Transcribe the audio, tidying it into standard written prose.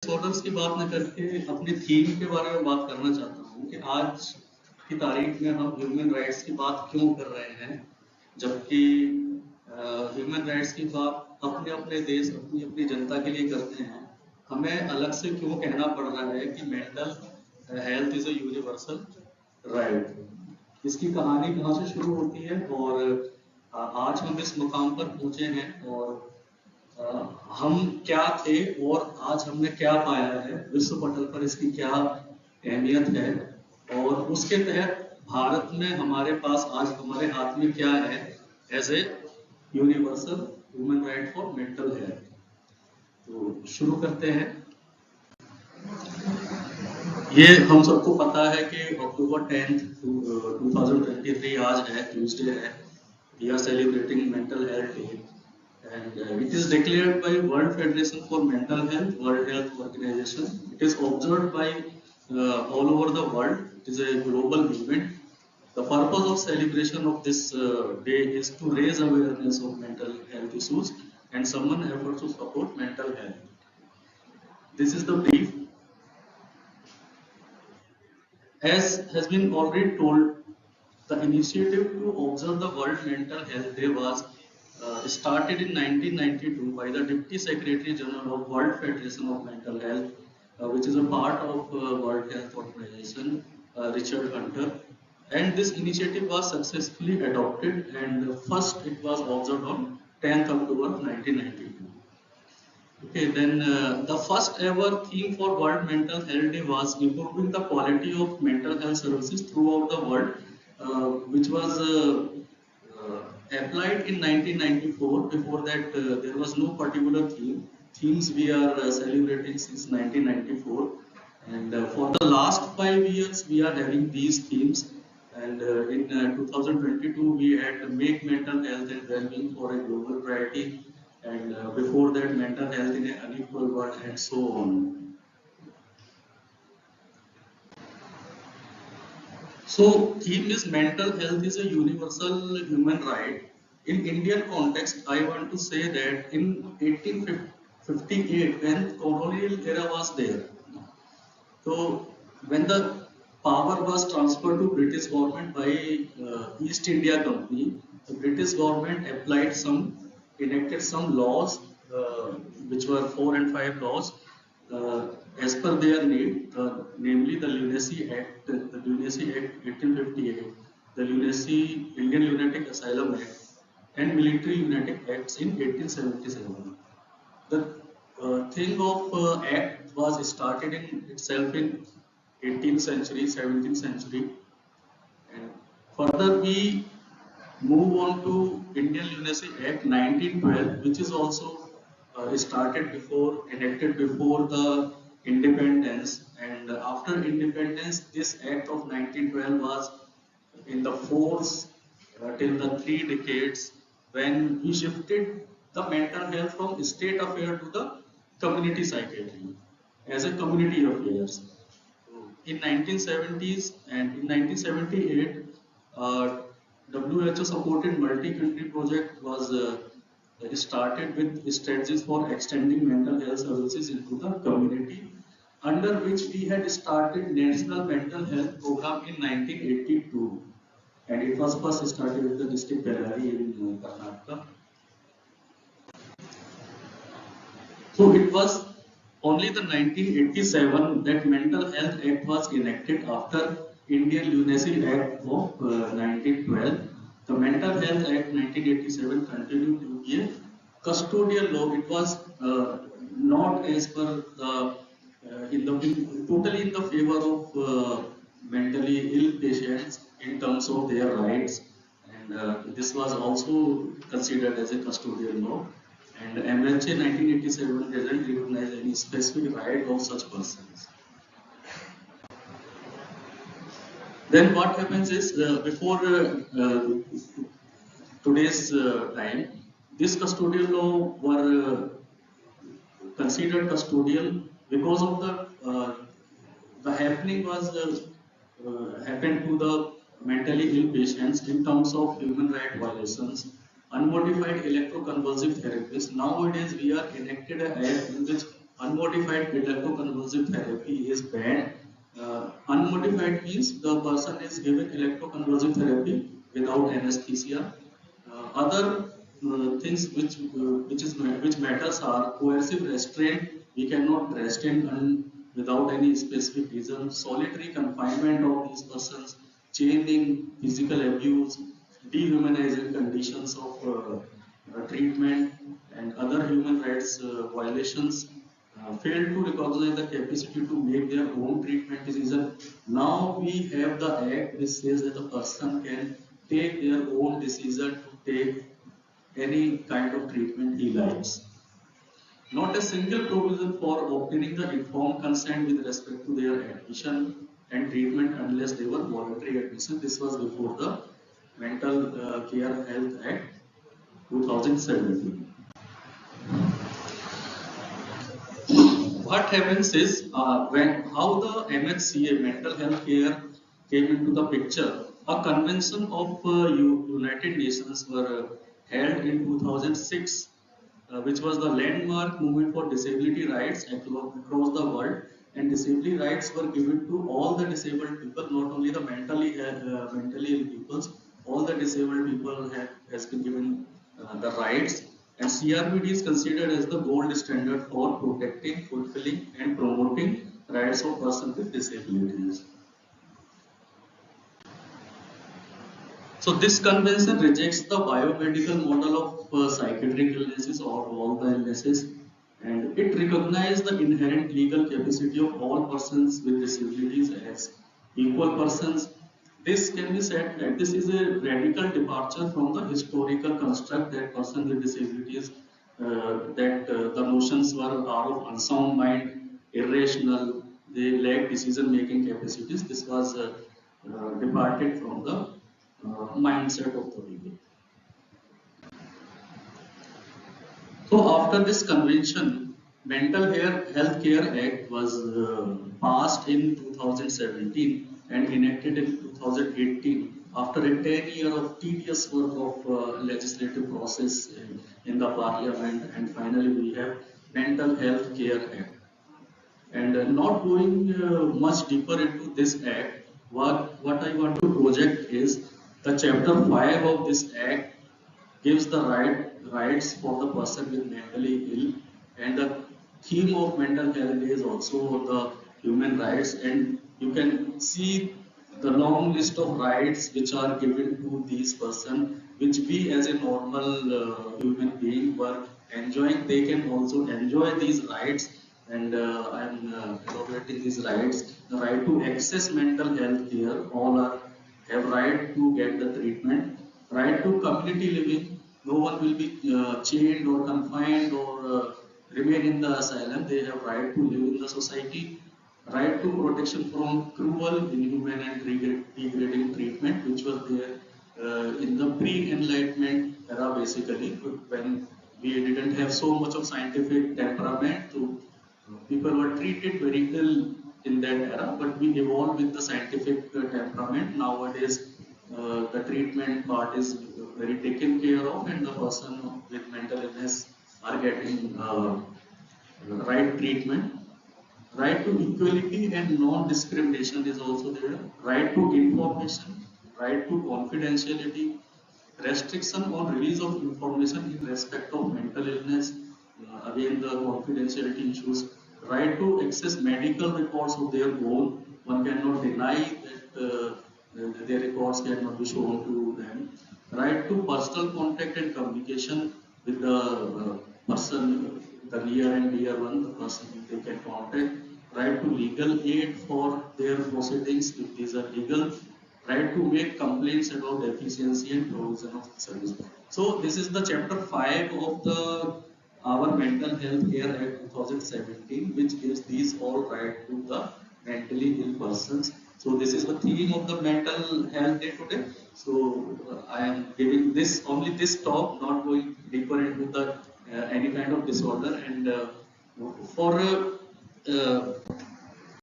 Disorders की बात न करके अपनी थीम के बारे में बात करना चाहता हूँ कि आज की तारीख में हम ह्यूमन राइट्स की बात क्यों कर रहे हैं, जबकि ह्यूमन राइट्स की बात अपने अपने देश अपनी अपनी जनता के लिए करते हैं। हमें अलग से क्यों कहना पड़ रहा है कि mental health is a universal right. इसकी कहानी कहाँ से शुरू होती है और आज हम इस मुकाम पर पहुंचे हैं और हम क्या थे और आज हमने क्या पाया है, विश्व पटल पर इसकी क्या अहमियत है और उसके तहत भारत में हमारे पास आज हमारे हाथ में क्या है as a universal human right for mental health. तो शुरू करते हैं। ये हम सबको पता है कि अक्टूबर 10 2023 आज है, ट्यूसडे है। We are celebrating mental health day and it is declared by World Federation for Mental Health, World Health Organization. It is observed by all over the world. It is a global event. The purpose of celebration of this day is to raise awareness of mental health issues and summon efforts to support mental health. This is the brief. As has been already told, the initiative to observe the World Mental Health Day was started in 1992 by the Deputy Secretary General of World Federation of Mental Health, which is a part of World Health Organization, Richard Hunter. And this initiative was successfully adopted, and first it was observed on 10th October 1992. Okay, then the first ever theme for World Mental Health Day was improving the quality of mental health services throughout the world, which was applied in 1994. Before that, there was no particular theme. Themes we are celebrating since 1994, and for the last 5 years we are having these themes. And in 2022 we had make mental health and well-being for a global priority, and before that mental health in an unequal world, and so on. So theme is mental health is a universal human right. In Indian context, I want to say that in 1858, when colonial era was there, so when the power was transferred to British government by East India Company, the British government enacted some laws, which were 4 and 5 laws, as per their need, namely the Lunacy Act, the Lunacy Act 1858, the Lunacy Indian Lunatic Asylum Act, and Military Lunatic Acts in 1877. The thing of act was started in itself in 18th century, 17th century, and further we move on to Indian Lunacy Act 1912, which is also enacted before the independence. And after independence, this Act of 1912 was in the force till the 3 decades, when we shifted the mental health from state affair to the community psychiatry as a community affairs. In 1970s and in 1978, WHO supported multi-country project was started with strategies for extending mental health services into the community, under which we had started National Mental Health Program in 1982, and it was first started with the district Bellary in Karnataka. So it was only the 1987 that Mental Health Act was enacted after Indian Lunacy Act of 1912. The Mental Health Act 1987 continued to be a custodial law. It was not as per the totally in the favor of mentally ill patients in terms of their rights, and this was also considered as a custodial law. And MHA 1987 doesn't recognize any specific right of such persons. Then what happens is, before today's time, this custodial law were considered custodial because of the happening was happened to the mentally ill patients in terms of human right violations, unmodified electroconvulsive therapies. Nowadays we are enacted an act in which unmodified electroconvulsive therapy is banned. Unmodified means the person is given electroconvulsive therapy without anesthesia. Other things which matters are coercive restraint. We cannot restrain without any specific reason. Solitary confinement of these persons, chaining, physical abuse, dehumanizing conditions of treatment, and other human rights violations. Failed to recognize the capacity to make their own treatment decision. Now we have the act which says that a person can take their own decision to take any kind of treatment he likes. Not a single provision for obtaining the informed consent with respect to their admission and treatment unless they were voluntary admission. This was before the Mental Care Health Act 2017. What happens is when how the MHCA, mental health care, came into the picture. A convention of United Nations were held in 2006, which was the landmark movement for disability rights across the world. And disability rights were given to all the disabled people, not only the mentally ill people. All the disabled people has been given the rights. And CRPD is considered as the gold standard for protecting, fulfilling, and promoting rights of persons with disabilities. So this convention rejects the biomedical model of psychiatric illnesses or all the illnesses, and it recognizes the inherent legal capacity of all persons with disabilities as equal persons. This can be said that this is a radical departure from the historical construct that persons with disabilities, the notions are of unsound mind, irrational, they lack decision-making capacities. This was departed from the mindset of the people. So after this convention, Mental Health Care Act was passed in 2017 and enacted in 2018 after a 10-year of tedious work of legislative process in the parliament, and finally we have Mental Health Care Act. And not going much deeper into this act, what I want to project is the chapter 5 of this act gives the rights for the person with mentally ill, and the theme of mental health is also the human rights, and you can see the long list of rights which are given to these person, which we as a normal human being were enjoying. They can also enjoy these rights, and I am elaborating these rights. The right to access mental health care, all have right to get the treatment. Right to community living, no one will be chained or confined or remain in the asylum. They have right to live in the society. Right to protection from cruel, inhuman and degrading treatment, which was there in the pre-enlightenment era basically, when we didn't have so much of scientific temperament. So people were treated very ill in that era, but we evolved with the scientific temperament. Nowadays, the treatment part is very taken care of, and the person with mental illness are getting right treatment. Right to equality and non-discrimination is also there. Right to information, right to confidentiality, restriction on release of information in respect of mental illness, again the confidentiality issues, right to access medical records of their own. One cannot deny that their records cannot be shown to them. Right to personal contact and communication with the person, the near and dear one, the person they can contact. Right to legal aid for their proceedings if these are legal. Right to make complaints about deficiency and provision of service. So this is the chapter 5 of the our Mental Health Care Act 2017, which gives these all right to the mentally ill persons. So this is the theme of the mental health day today. So I am giving this only this talk, not going deeper into the any kind of disorder. And for